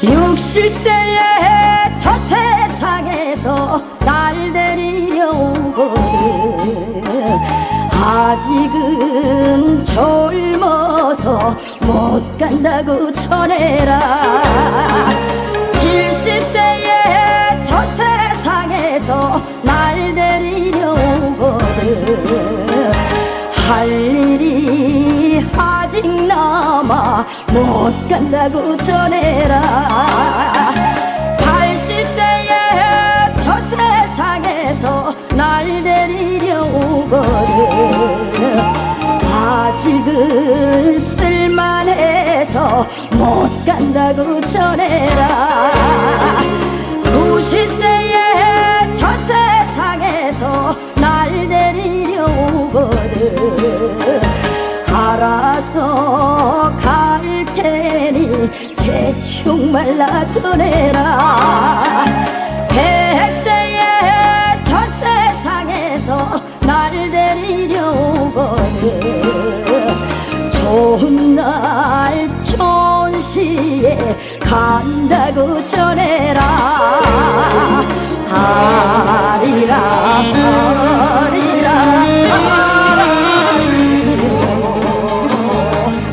60세에 저 세상에서 날 데리려 오거든. 아직은 젊어서 못 간다고 전해라. 70세에 저 세상에서 날 데리려 오거든. 할 일이 아직 남아 못 간다고 전해라. 80세에 저 세상에서 날 데리려 오거든. 아직은 쓸만해서 못 간다고 전해라. 90세에 저 세상에서 날 데리려 오거든. 알아서 갈 테니 재촉 말라 전해라. 100세에 저 세상에서 날 데리려 오거든. 좋은 날 좋은 시에 간다고 전해라. 하리라 하리라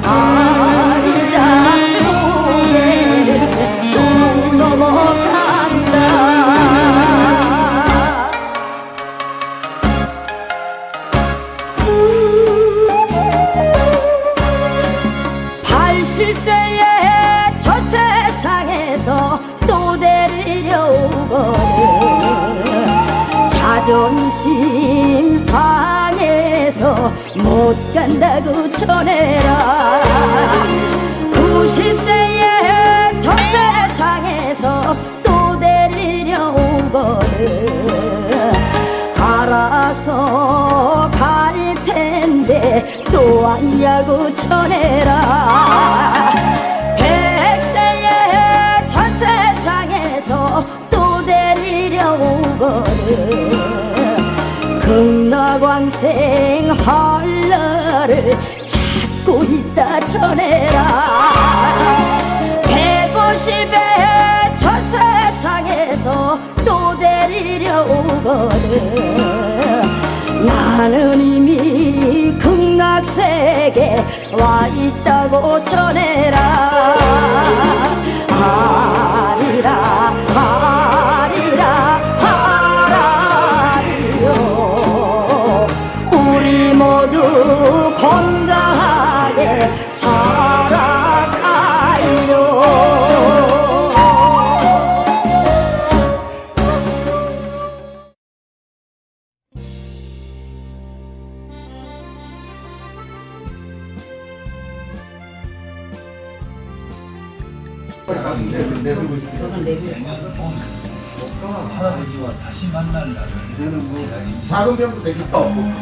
하리라 고개를 또 넘어간다. 80세에 저 세상에서 또 데리려 오거든. 자존심 상해서 못 간다고 전해라. 90세에 저 세상에서 또 데리려 오거든. 알아서 갈 텐데 또 왔냐고 전해라. 100세에 저 세상에서 또 데리려 오거든. 극락왕생 헐러를 찾고 있다 전해라. 150에 저 세상에서 또 데리려 오거든. 나는 이미 극락세계 와 있다고 전해라. 하리라 하리라 하라리요. 우리 모두 건강하게 살아가요. 할아버지와 다시 만난 날을 작은 병도 되겠다.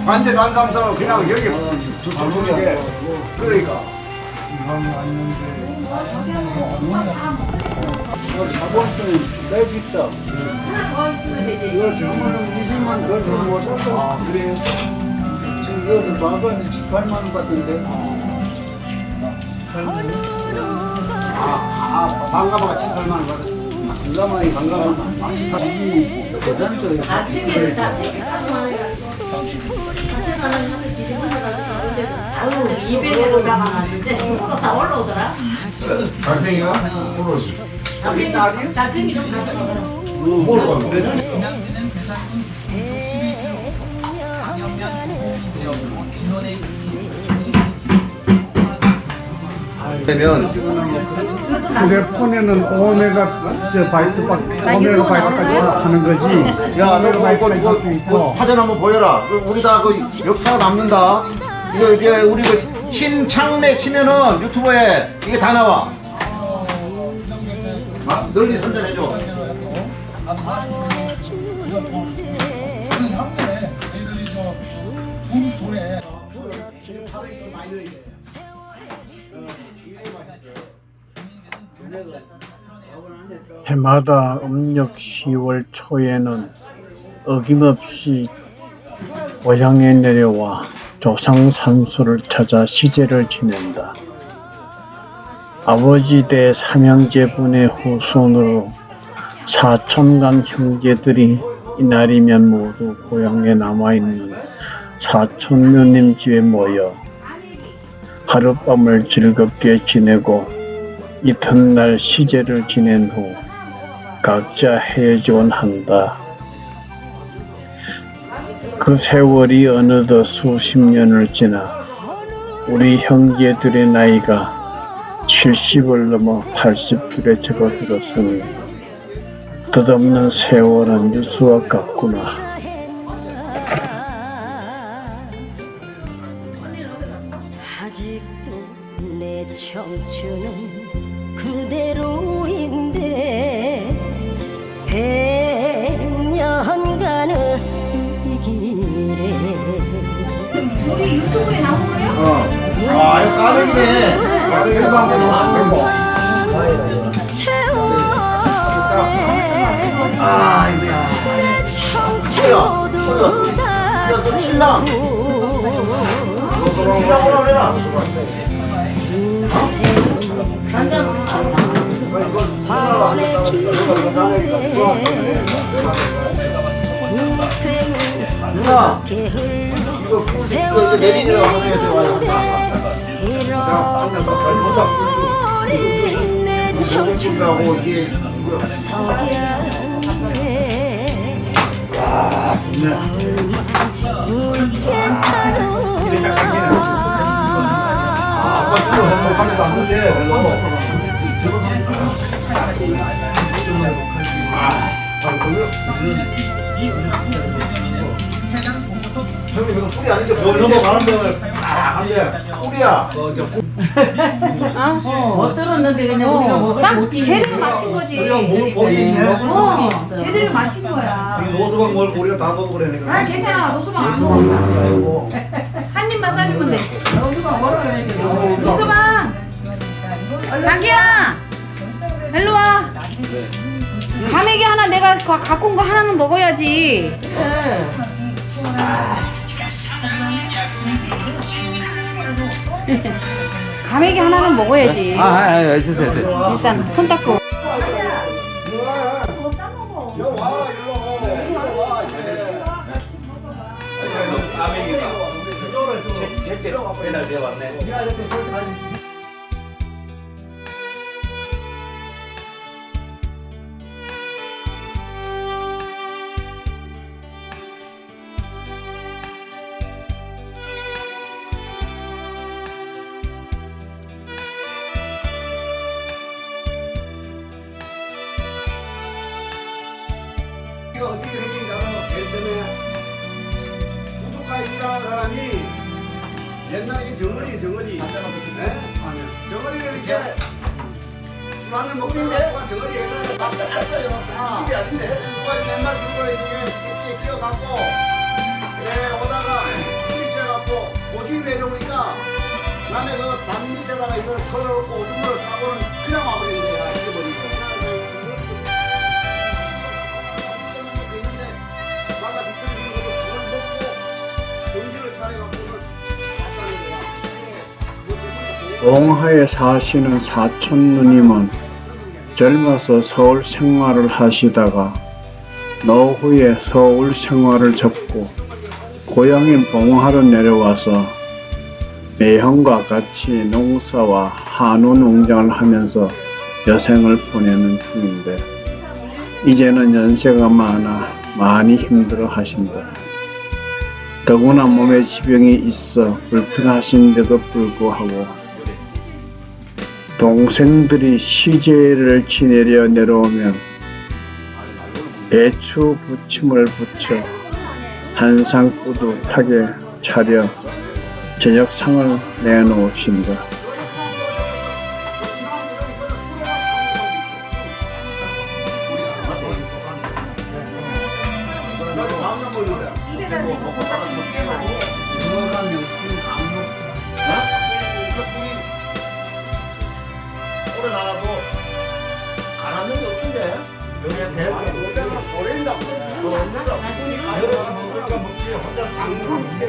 완전 안감사로 그냥 여기 조청이게 그러니까. 자본주의 내주 있다. 이거 정말은 20만 더 주면 못 샀어. 그래요? 지금 여기 마감이 18만 원 같은데. 반가마가 18만 원 받았어. 반가마이 반가마가 18만 원. 대단적이야. 아유, 200에도 나가놨는데 이거로 다 올라오더라. 달팽이가? 오로지. 달팽이 좀 가져가더라. 뭐로 가면 그래? 되면 휴대폰에는 오메가 바이트까지 하는 거지. 야, 너 그거 사전 한번 보여라. 우리 다 그 역사가 남는다. 이거 이제 우리 그 신창래 치면은 유튜브에 이게 다 나와. 널리 선전해줘. 해마다 음력 10월 초에는 어김없이 고향에 내려와 조상 산소를 찾아 시제를 지낸다. 아버지 대 삼형제분의 후손으로 사촌간 형제들이 이날이면 모두 고향에 남아있는 사촌 누님 집에 모여 하룻밤을 즐겁게 지내고 이튿날 시제를 지낸 후 각자 헤어져한다. 그 세월이 어느덧 수십 년을 지나 우리 형제들의 나이가 70을 넘어 80에 접어들었으니 끝없는 세월은 유수와 같구나. 아직도 내 청춘은 그대로인데 100년간의 이 길에 우리 유튜브에 나온 거예요? 아, 이거 까르기네. 세월에 아이고야. 내 청춘 모두 다 신랑. 쓰고 신랑으로 그래라. 화원의 길인데 인생은 누나, 이렇게 흘러 이거 세월의 내리라고 하는 게 좋아요. 잃어버린 내 청춘 친구하고 이게 이거 석양에 붉게 타는구나 아빠 이거 행복하면서 안 돼. 형님 이거 뿌리 아니죠? 넘어가는데 안 돼. 뿌리야. 못 들었는데 그냥 우리가 먹을 딱 못 제대로 맞힌 거지. 목을 보기 있네. 제대로 맞힌 거야. 노수박 먹을 우리가 다 먹으래. 아 괜찮아. 노수박 안 먹어. 한 입만 싸주면 돼. 노수박. 자기야. 일로 와. 가메기 하나 내가 갖고 온 거 하나는 먹어야지. 가메기 하나는 먹어야지. 주세요. 일단 손 닦고. 어떻게 생긴가는 제일 처음에 부족하이라는 사람이 옛날에 정어리 정어리를 이렇게 술한잔 먹는데 정어리 옛날에 밥 땄어요. 이게 아닌데 누가 맨날 그거 이렇게 끼어갖고 오다가 부딪혀갖고 오줌이 내려오니까 남의 그 단 밑에다가 이걸 걸어놓고 오줌을 싸고는 그냥 와버리는 거야. 잊어버리고. 봉화에 사시는 사촌 누님은 젊어서 서울 생활을 하시다가 노후에 서울 생활을 접고 고향인 봉화로 내려와서 매형과 같이 농사와 한우 농장을 하면서 여생을 보내는 중인데 이제는 연세가 많아 많이 힘들어 하신다. 더구나 몸에 지병이 있어 불편하신데도 불구하고 동생들이 시제를 지내려 내려오면 배추 부침을 부쳐 한상 뿌듯하게 차려 저녁상을 내놓으신다. 오래 나가도 가라는 게 없던데. 여기 대학에 오랜다. 그러니까 먹지 혼자 당근 먹고.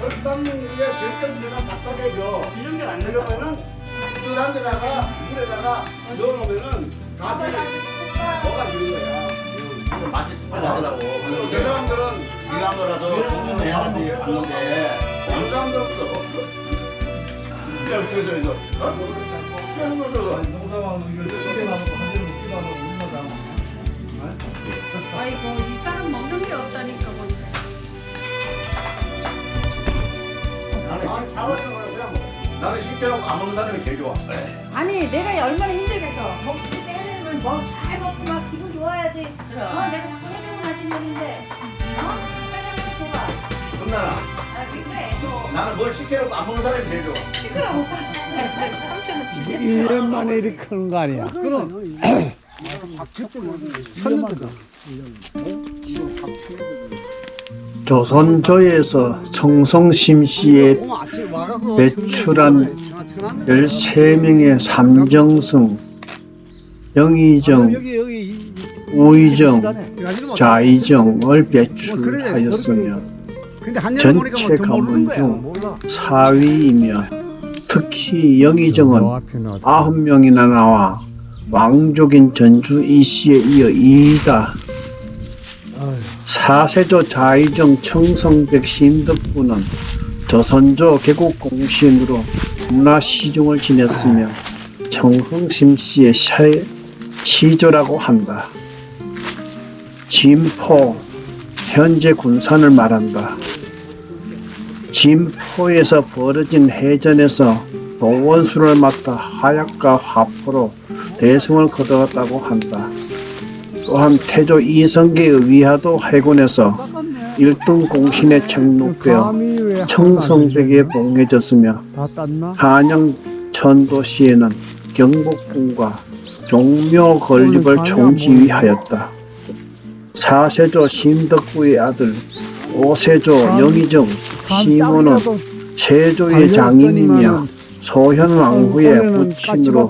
그렇다면 이게 결정 내가 갖다 대죠. 이런 게 안 되려면은 뜨거운 데다가 물에다가 넣어놓으면은 가지 뭐가 되는 거야. 맛이 특별하더라고. 그 사람들은 귀한 거라도 충분해야 하는데 봤는데 그 사람들은 그냥 어떻게 해서 이거 그냥 거죠. 농사하고 이거 시계나고 하늘 먹기도 하고 얼마나 아이고 이 사람 먹는 게 없다니까 뭐. 나는 잡았던 거야 그냥 나는 실제로 안 먹는 사람이 제일 좋아. 아니 내가 얼마나 힘들겠어. 먹을 때는 뭐잘 먹고 막 기분 좋아야지. 내가 자꾸 해주고 마시는데 빨리 줘봐. 그럼 나는 그래 줘. 나는 뭘 실제로 안 먹는 사람이 제일 좋아. 시끄러워. 삼촌은 진짜 1년 만에 이렇게 크는 거 아니야? 조선조에서 청성심씨에 배출한 13명의 삼정승, 영의정, 우의정, 좌의정을 배출하였으며 전체 가문 중 4위이며 특히 영의정은 9명이나 나와 왕족인 전주 이씨에 이어 2위다. 사세조 좌의정 청성백 심덕부는 조선조 개국공신으로 문화시중을 지냈으며 청흥심씨의 시조라고 한다. 진포, 현재 군산을 말한다. 진포에서 벌어진 해전에서 노원수를 맡아 하약과 화포로 대승을 거두었다고 한다. 또한 태조 이성계의 위화도 해군에서 1등 공신에 책록되어 청성백에 봉해졌으며 한양 천도시에는 경복궁과 종묘 건립을 총지휘하였다. 사세조 심덕구의 아들 오세조 영의정 시모는 세조의 장인이며 소현왕후의 부친으로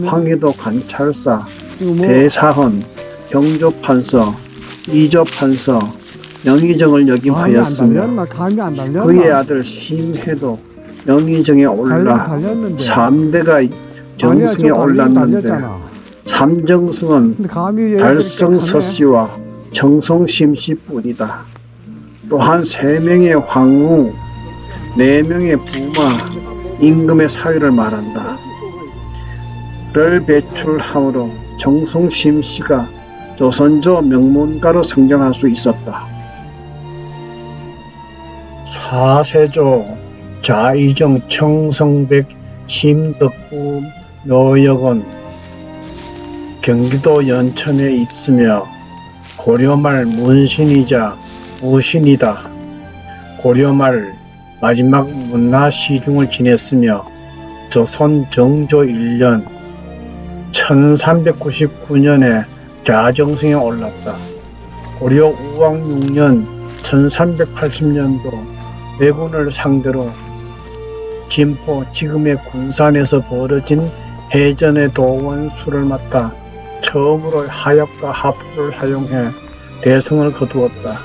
황해도 관찰사, 대사헌, 경조판서, 이조판서, 영의정을 역임하였으며 그의 아들 심해도 영의정에 올라 3대가 정승에 올랐는데 삼정승은 달성서씨와 청성심씨뿐이다. 또한 3명의 황후, 4명의 부마, 임금의 사유를 말한다. 를 배출함으로 청성심씨가 조선조 명문가로 성장할 수 있었다. 사세조 좌의정 청성백 심덕부 묘역은 경기도 연천에 있으며 고려말 문신이자 무신이다. 고려말 마지막 문화시중을 지냈으며 조선 정조 1년 1399년에 좌정승에 올랐다. 고려 우왕 6년 1380년도 왜군을 상대로 진포 지금의 군산에서 벌어진 해전의 도원수를 맡아 처음으로 하약과 하포를 사용해 대승을 거두었다.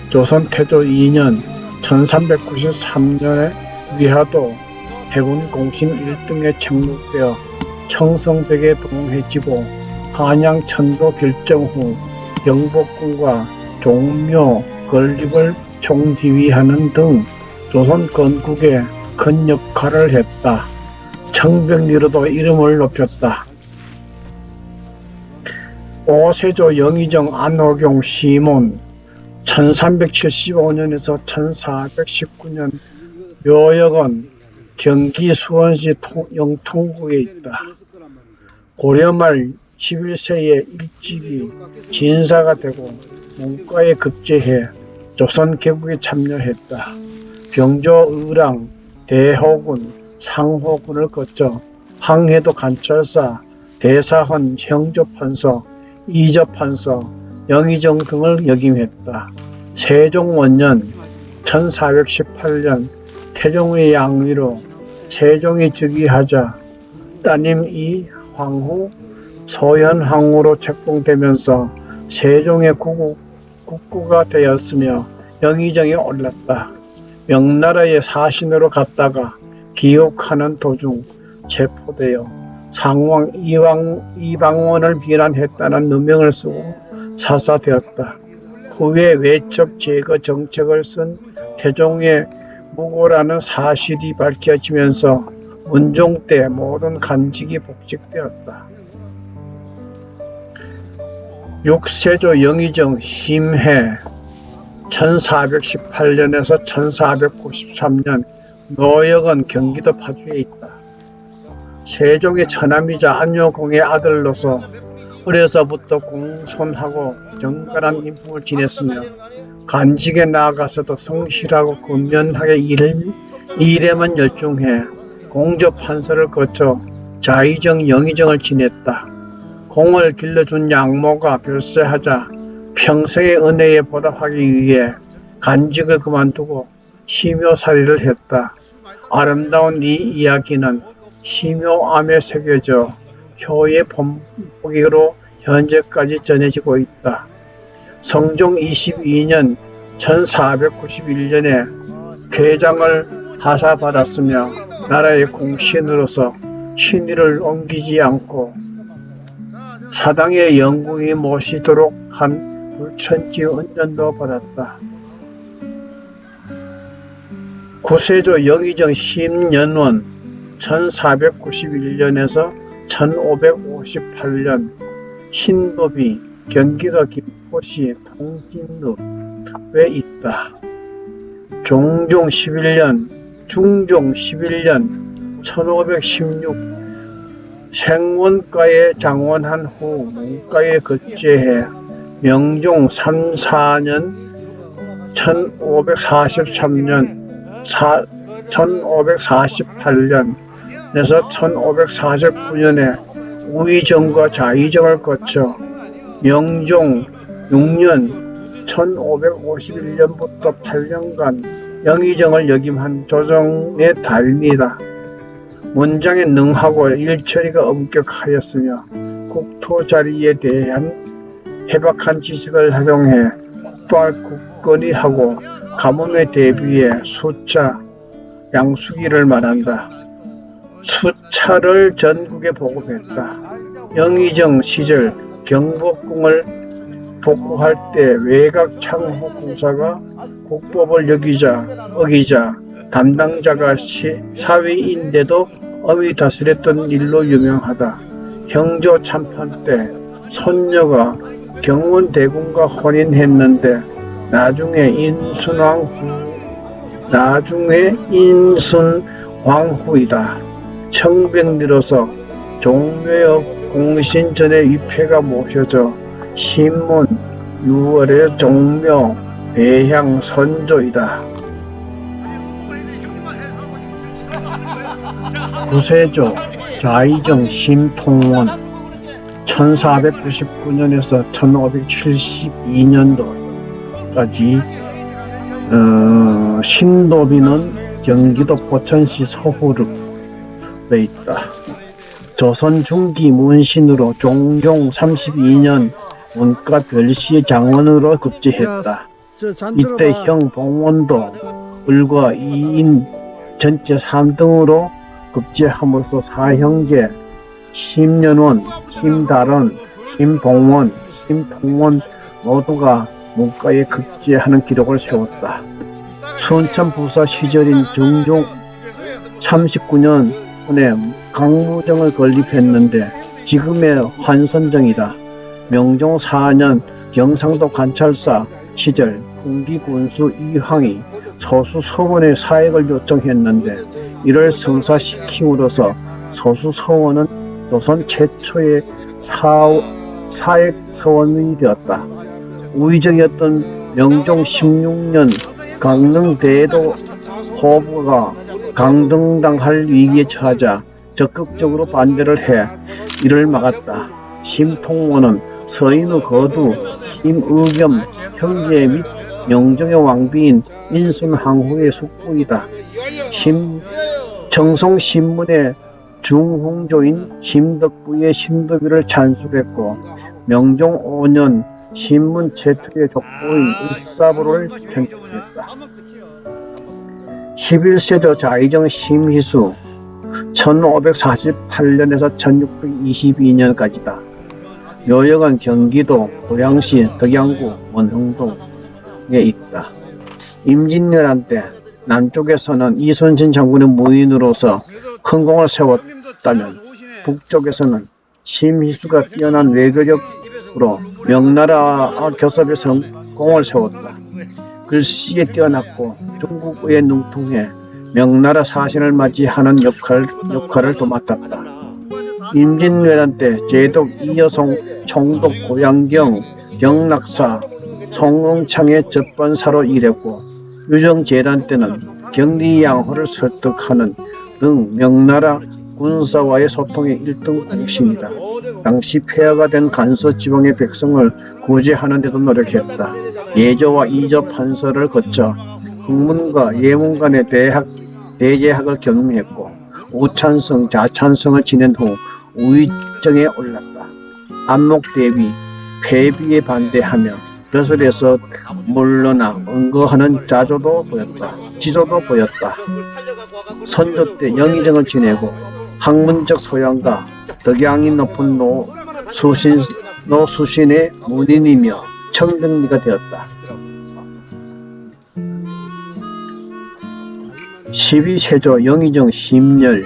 조선 태조 2년 1393년에 위화도 해군 공신 1등에 책록되어 청성백에 봉해지고 한양 천도 결정 후 경복궁과 종묘 건립을 총지휘하는 등 조선 건국에 큰 역할을 했다. 청백리로도 이름을 높였다. 오세조 영의정 안호경 시몬 1375년에서 1419년 묘역은 경기 수원시 영통구에 있다. 고려말 11세에 일찍이 진사가 되고 문과에 급제해 조선 개국에 참여했다. 병조 의랑, 대호군, 상호군을 거쳐 황해도 관찰사, 대사헌, 형조판서, 이조판서, 영의정 등을 역임했다. 세종 원년 1418년 태종의 양위로 세종이 즉위하자 따님 이황후, 소현황후로 책봉되면서 세종의 국구가 되었으며 영의정에 올랐다. 명나라의 사신으로 갔다가 기옥하는 도중 체포되어 상왕 이방원을 비난했다는 누명을 쓰고 사사되었다. 후에 외척 제거 정책을 쓴 태종의 무고라는 사실이 밝혀지면서 문종 때 모든 간직이 복직되었다. 6세조 영의정 심해 1418년에서 1493년 노역은 경기도 파주에 있다. 세종의 처남이자 안효공의 아들로서 어려서부터 공손하고 정갈한 인품을 지냈으며 간직에 나아가서도 성실하고 근면하게 일에만 열중해 공조 판서를 거쳐 자의정 영의정을 지냈다. 공을 길러준 양모가 별세하자 평생의 은혜에 보답하기 위해 간직을 그만두고 시묘살이를 했다. 아름다운 이 이야기는 시묘암에 새겨져 효의 본보기로 현재까지 전해지고 있다. 성종 22년 1491년에 궤장을 하사받았으며 나라의 공신으로서 신의를 옮기지 않고 사당의 영궁이 모시도록 한 불천지 은전도 받았다. 9세조 영의정 심연원 1491년에서 1558년 신도비 경기도 김포시 통진읍에 있다. 중종 11년 1516 생원가에 장원한 후 문가에 급제해 명종 3, 4년 1548년에서 1549년에 우의정과 자의정을 거쳐 명종 6년 1551년부터 8년간 영의정을 역임한 조정의 달인이다. 문장에 능하고 일처리가 엄격하였으며 국토 자리에 대한 해박한 지식을 활용해 국방을 굳건히 하고 가뭄에 대비해 수차, 양수기를 말한다. 수차를 전국에 보급했다. 영의정 시절 경복궁을 복구할 때 외곽 창호 공사가 국법을 어기자 담당자가 사위인데도 엄히 다스렸던 일로 유명하다. 형조 참판 때 손녀가 경운대군과 혼인했는데 나중에 인순왕후이다. 청백리로서 종묘역 공신 전에 위패가 모셔져 신문 6월의 종묘 배향 선조이다. 9세조 자의정 심통원 1499년에서 1572년도까지 신도비는 경기도 포천시 서후읍에 있다. 조선 중기 문신으로 종종 32년 문과 별시의 장원으로 급제했다. 이때 형 봉원도 을과 이인 전체 3등으로 급제함으로써 사형제 심연원, 심달원, 심봉원, 심통원 모두가 문과에 급제하는 기록을 세웠다. 순천부사 시절인 중종 39년에 강무정을 건립했는데 지금의 환선정이다. 명종 4년 경상도 관찰사 시절 풍기군수 이황이 서수서원의 사액을 요청했는데 이를 성사시킴으로써 서수서원은 조선 최초의 사액서원이 되었다. 우의정이었던 명종 16년 강릉대도 호부가 강등당할 위기에 처하자 적극적으로 반대를 해 이를 막았다. 심통원은 서인의 거두 심의겸 형제 및 명종의 왕비인 인순왕후의 숙부이다. 정성신문의 중홍조인 심덕부의 신도비를 찬술했고 명종 5년 신문 최초의 족보인 일사부를 편집했다. 11세조 자의정 심희수 1548년에서 1622년까지다. 묘역은 경기도 고양시 덕양구 원흥동에 있다. 임진왜란 때 남쪽에서는 이순신 장군의 무인으로서 큰 공을 세웠다면 북쪽에서는 심희수가 뛰어난 외교력으로 명나라 교섭에 성공을 세웠다. 글씨에 뛰어났고 중국어에 능통해 명나라 사신을 맞이하는 역할을 도맡았다. 임진왜란 때 제독 이여송 총독 고양경 경락사 송응창의 접반사로 일했고 유정재단 때는 경리양호를 설득하는 등 명나라 군사와의 소통의 1등 공신이다. 당시 폐하가 된 간서 지방의 백성을 구제하는 데도 노력했다. 예조와 이조 판서를 거쳐 국문과 예문 간의 대제학을 경영했고 우찬성, 자찬성을 지낸 후 우의정에 올랐다. 안목대비, 폐비에 반대하며 벼슬에서 물러나 응거하는 지조도 보였다. 선조 때 영의정을 지내고 학문적 소양과 덕양이 높은 노수신의 문인이며 청정리가 되었다. 12세조 영의정 심열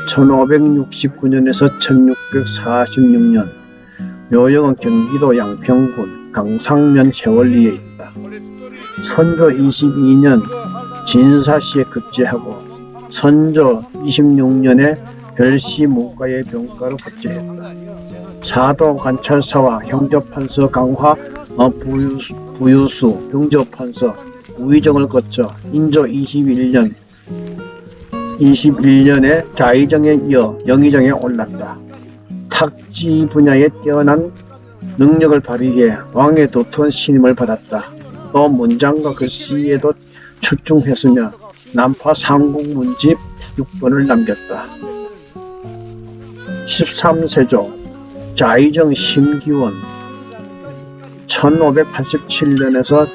1569년에서 1646년 묘역은 경기도 양평군 강상면 세월리에 있다. 선조 22년 진사시에 급제하고 선조 26년에 별시 문과의 병가로 급제했다. 사도 관찰사와 형조판서 강화 부유수 병조판서 우의정을 거쳐 인조 21년에 자의정에 이어 영의정에 올랐다. 탁지 분야에 뛰어난 능력을 발휘해 왕의 두터운 신임을 받았다. 또 문장과 글씨에도 출중했으며 남파 삼국문집 6번을 남겼다. 13세조 자의정 심기원 1587년에서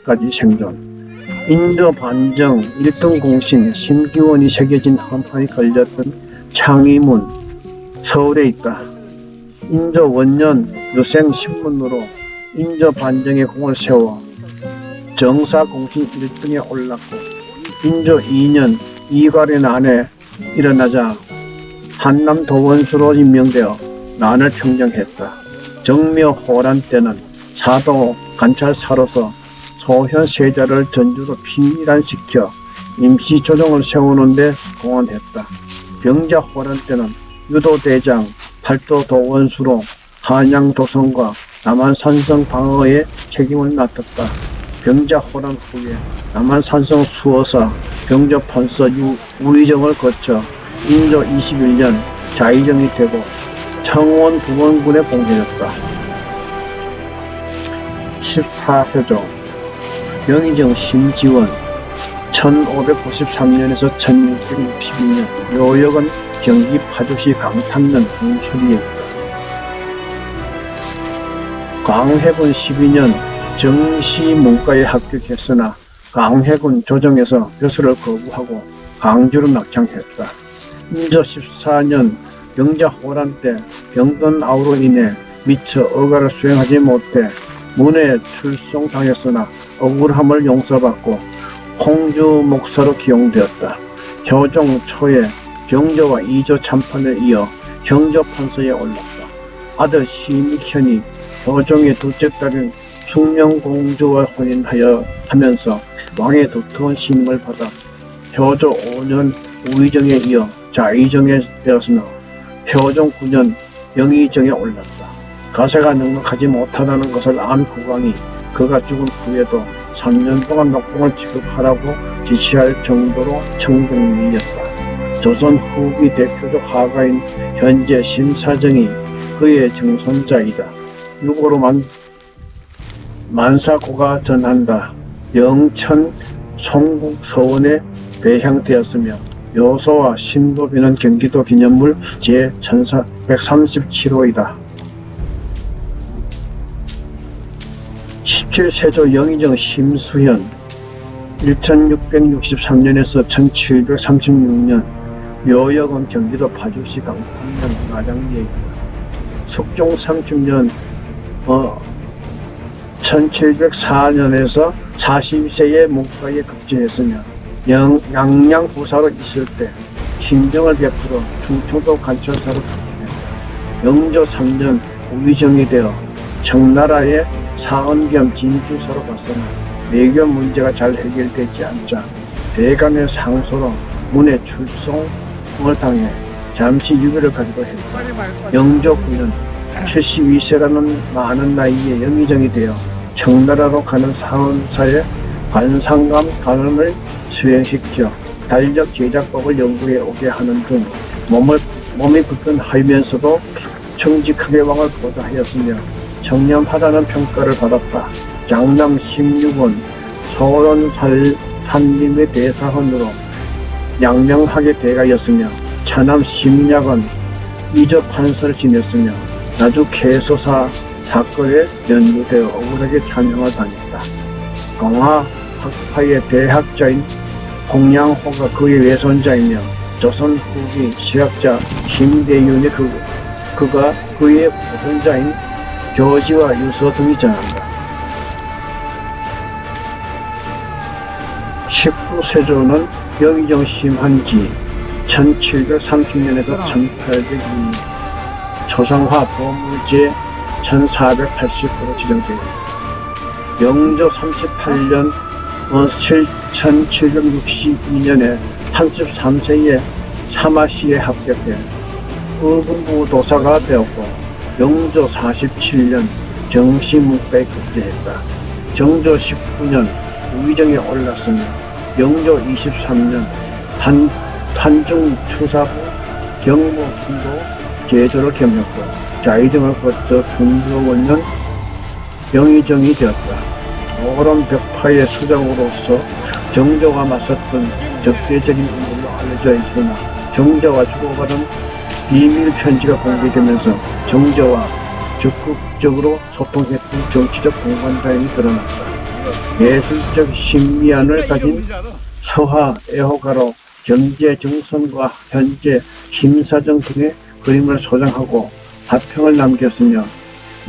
1644년까지 생존. 인조 반정 1등 공신 심기원이 새겨진 헌판이 걸렸던 창의문 서울에 있다. 인조 원년 유생 신문으로 인조 반정의 공을 세워 정사 공신 1등에 올랐고 인조 2년 이괄의 난에 일어나자 한남 도원수로 임명되어 난을 평정했다. 정묘 호란 때는 사도 관찰사로서 소현 세자를 전주로 피란시켜 임시 조정을 세우는 데 공헌했다. 병자 호란 때는 유도대장 팔도 도원수로 한양 도성과 남한 산성 방어에 책임을 맡았다. 병자 호란 후에 남한 산성 수어사 병조판서 우의정을 거쳐 인조 21년 자의정이 되고 청원 부원군에 봉해졌다. 14세조 영의정 심지원 1593년에서 1662년 묘역은 경기 파주시 강탄면 궁수리에 있다. 광해군 12년 정시 문과에 합격했으나 광해군 조정에서 벼슬을 거부하고 광주로 낙향했다. 인조 14년 병자 호란 때 병든 아우로 인해 미처 어가를 수행하지 못해 문에 출송당했으나 억울함을 용서받고 홍주 목사로 기용되었다. 효종 초에 병조와 이조 참판에 이어 형조판서에 올랐다. 아들 심익현이 효종의 둘째 딸인 숙명공주와 혼인하면서 왕의 두터운 신임을 받아 효조 5년 우의정에 이어 자의정에 되었으나 효종 9년 영의정에 올랐다. 가세가 넉넉하지 못하다는 것을 안 국왕이 그가 죽은 후에도 3년 동안 녹봉을 지급하라고 지시할 정도로 청정리였다. 조선 후기 대표적 화가인 현재 심사정이 그의 증손자이다. 유고로 만사고가 전한다. 영천 송국 서원에 배향되었으며 묘소와 신도비는 경기도 기념물 제1137호이다. 17세조 영의정 심수현 1663년에서 1736년 묘역은 경기도 파주시 강남면 마장리에 숙종 30년 1704년에서 42세에 문과에 급제했으며 양양부사로 있을 때 신정을 베풀어 충청도 관찰사로 급제, 영조 3년 우의정이 되어 청나라의 사헌 겸 진주사로 갔으나 외교 문제가 잘 해결되지 않자 대감의 상소로 문에 출송을 당해 잠시 유교를 가지고 했다. 영조 9년 72세라는 많은 나이에 영의정이 되어 청나라로 가는 사헌사의 관상감 간언을 수행시켜 달력 제작법을 연구해 오게 하는 등 몸이 불편하면서도 정직하게 왕을 보좌하였으며 청렴하다는 평가를 받았다. 장남 16원 소론산림의 대사헌으로 양명하게 돼가였으며 차남 심약은 이조 판서를 지냈으며 나주 개소사 사건에 연루되어 억울하게 찬양을 당했다. 강화 학파의 대학자인 공양호가 그의 외손자이며 조선 후기 시학자 김대윤의 그가 그의 보존자인 교지와 유서 등이 전한다. 19세조는 영의정 심한 지 1730년에서 1802년 초상화 보물제 1480호로 지정되었다. 영조 38년 1762년에 33세에 사마시에 합격해 의군부 도사가 되었고 영조 47년 정시문과에 급제했다. 정조 19년 우의정에 올랐으며 영조 23년 탄중추사부 경무군도 제조를 겸했고 자의정을 거쳐 순조원년 영의정이 되었다. 오런 벽파의 수장으로서 정조가 맞섰던 적대적인 인물로 알려져 있으나 정조와 주고받은 비밀 편지가 공개되면서 정조와 적극적으로 소통했던 정치적 공관자임이 드러났다. 예술적 신미안을 가진 서화 애호가로 경제 정선과 현재 심사정 등의 그림을 소장하고 화평을 남겼으며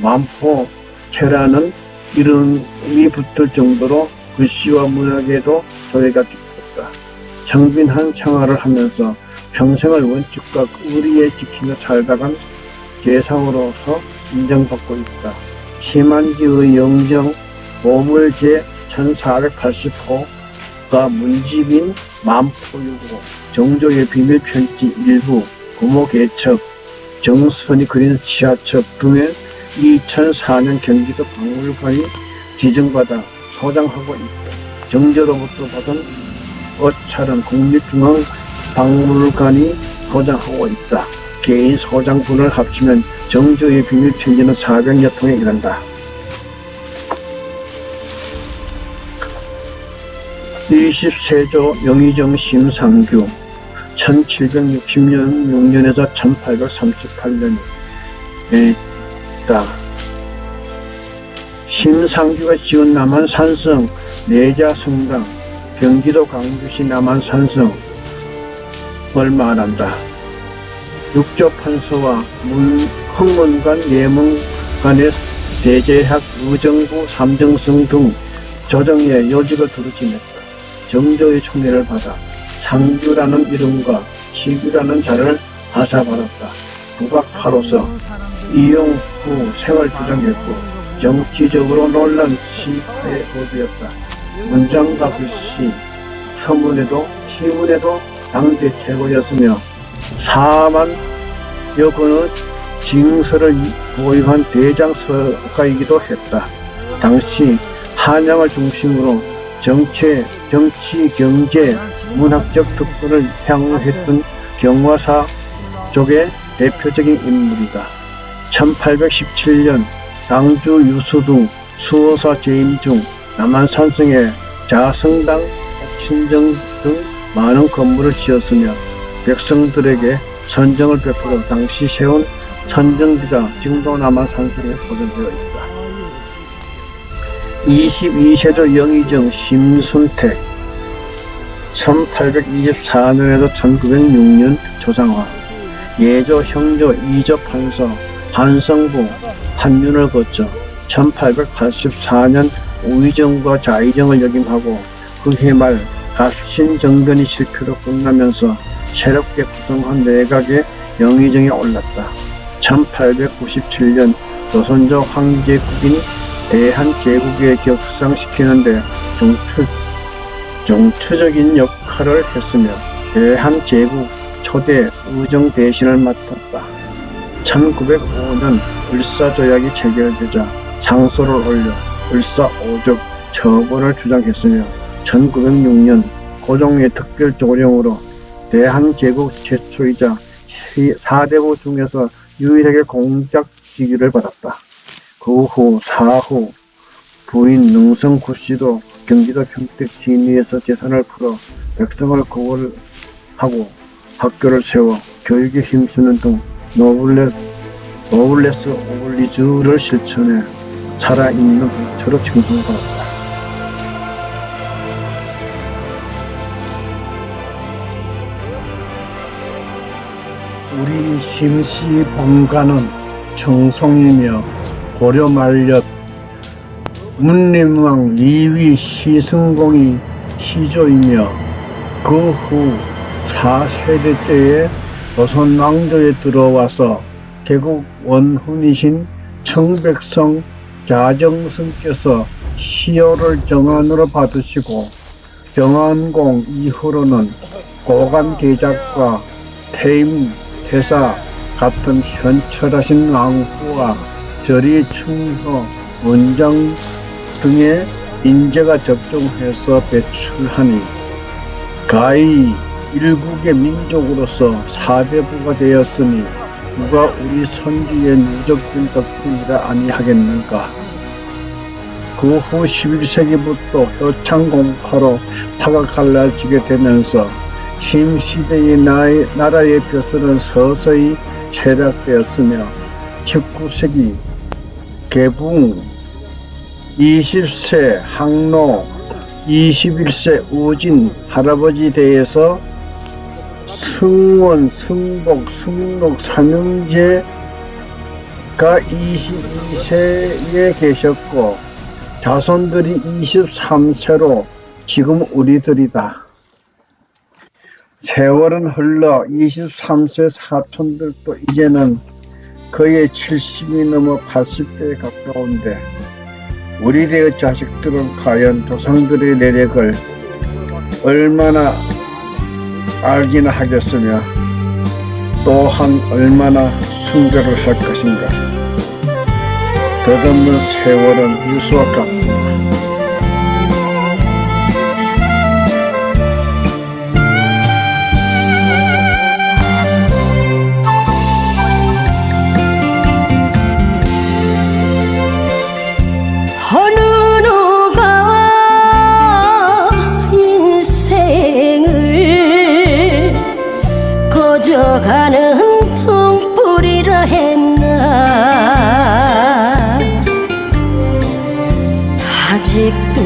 만포체라는 이름이 붙을 정도로 글씨와 문학에도 조예가 깊었다. 청빈한 생활을 하면서 평생을 원칙과 의리에 지키며 살다간 재상으로서 인정받고 있다. 심한지의 영정 보물제 1480호가 문집인 만포유고 정조의 비밀편지 일부 고모개첩 정선이 그린 치아첩 등의 2004년 경기도 박물관이 지정받아 소장하고 있다. 정조로부터 받은 옷차는 국립중앙박물관이 소장하고 있다. 개인 소장분을 합치면 정조의 비밀편지는 400여 통에 이른다. 20세조 영의정 심상규 1760년에서 1838년에 있다. 심상규가 지은 남한산성 내자성당 경기도 광주시 남한산성을 말한다. 육조판서와 흥문관 예문관의 대제학 의정부 삼정성 등 조정의 요직을 두루 지냈다. 정조의 총애를 받아 상규라는 이름과 시규라는 자를 하사받았다. 국악파로서 이용후 생을 주장했고 정치적으로 논란 시파에 거두였다. 문장과 글씨, 서문에도 시문에도 당대 최고였으며 4만 여건의 징서를 보유한 대장서가이기도 했다. 당시 한양을 중심으로 정치, 경제, 문학적 특권을 향유했던 경화사 쪽의 대표적인 인물이다. 1817년 당주 유수등 수호사 재임 중 남한산성에 자성당, 친정 등 많은 건물을 지었으며 백성들에게 선정을 베풀어 당시 세운 선정비가 지금도 남한산성에 보존되어 있다. 22세조 영의정 심순택 1824년에서 1906년 조상화, 예조 형조 이조 판서 한성부 한윤을 거쳐 1884년 우의정과 좌의정을 역임하고 그해 말 갑신정변이 실패로 끝나면서 새롭게 구성한 내각의 영의정에 올랐다. 1897년 조선조 황제국인 대한제국에 격상시키는데 정투적인 역할을 했으며 대한제국 초대 의정 대신을 맡았다. 1905년 을사조약이 체결되자 상소를 올려 을사오적 처벌을 주장했으며 1906년 고종의 특별조령으로 대한제국 최초이자 4대부 중에서 유일하게 공작직위를 받았다. 그 후 사후 부인 능성구씨도 경기도 평택 진리에서 재산을 풀어 백성을 구원하고 학교를 세워 교육에 힘쓰는 등 노블레스 오블리주를 실천해 살아있는 부처로 칭송받았다. 우리 심씨 본가는 청송이며 고려 말년 문림왕 이위 시승공이 시조이며 그 후 4세대째에 조선 왕조에 들어와서 개국 원훈이신 청백성 자정승께서 시효를 정안으로 받으시고 정안공 이후로는 고관 대작과 태임 태사 같은 현철하신 왕후와 절이 충서 원장 등의 인재가 접종해서 배출하니 가히 일국의 민족으로서 사대부가 되었으니 누가 우리 선지의 누적된 덕분이라 아니하겠는가. 그 후 11세기부터 여창공파로 파가 갈라지게 되면서 심시대의 나라의 벼슬은 서서히 쇠락되었으며 19세기 개붕 20세 항로 21세 우진 할아버지 대에서 승원, 승복, 승록 삼형제가 22세에 계셨고 자손들이 23세로 지금 우리들이다. 세월은 흘러 23세 사촌들도 이제는 거의 70이 넘어 80대에 가까운데 우리들의 자식들은 과연 조상들의 내력을 얼마나 알기나 하겠으며 또한 얼마나 숭배를 할 것인가. 덧없는 세월은 유수와 같다. 어느 누가 인생을 거저가는 등불이라 했나. 아직도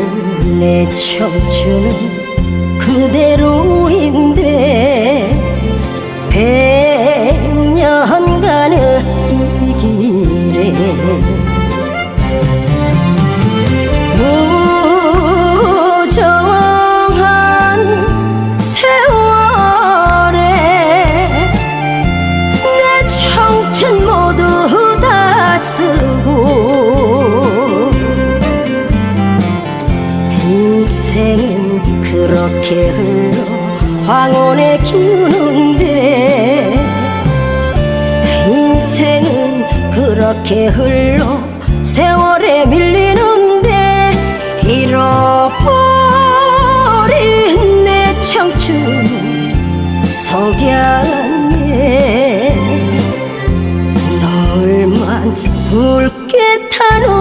내 청춘은 그대로인데 100년간의 이 길에 무정한 세월에 내 청춘 모두 다 쓰고 인생은 그렇게 흘러 황혼에 기우는데 인생은 그렇게 흘러 세월에 밀리는데 잃어버린 내 청춘 석양에 너울만 붉게 타는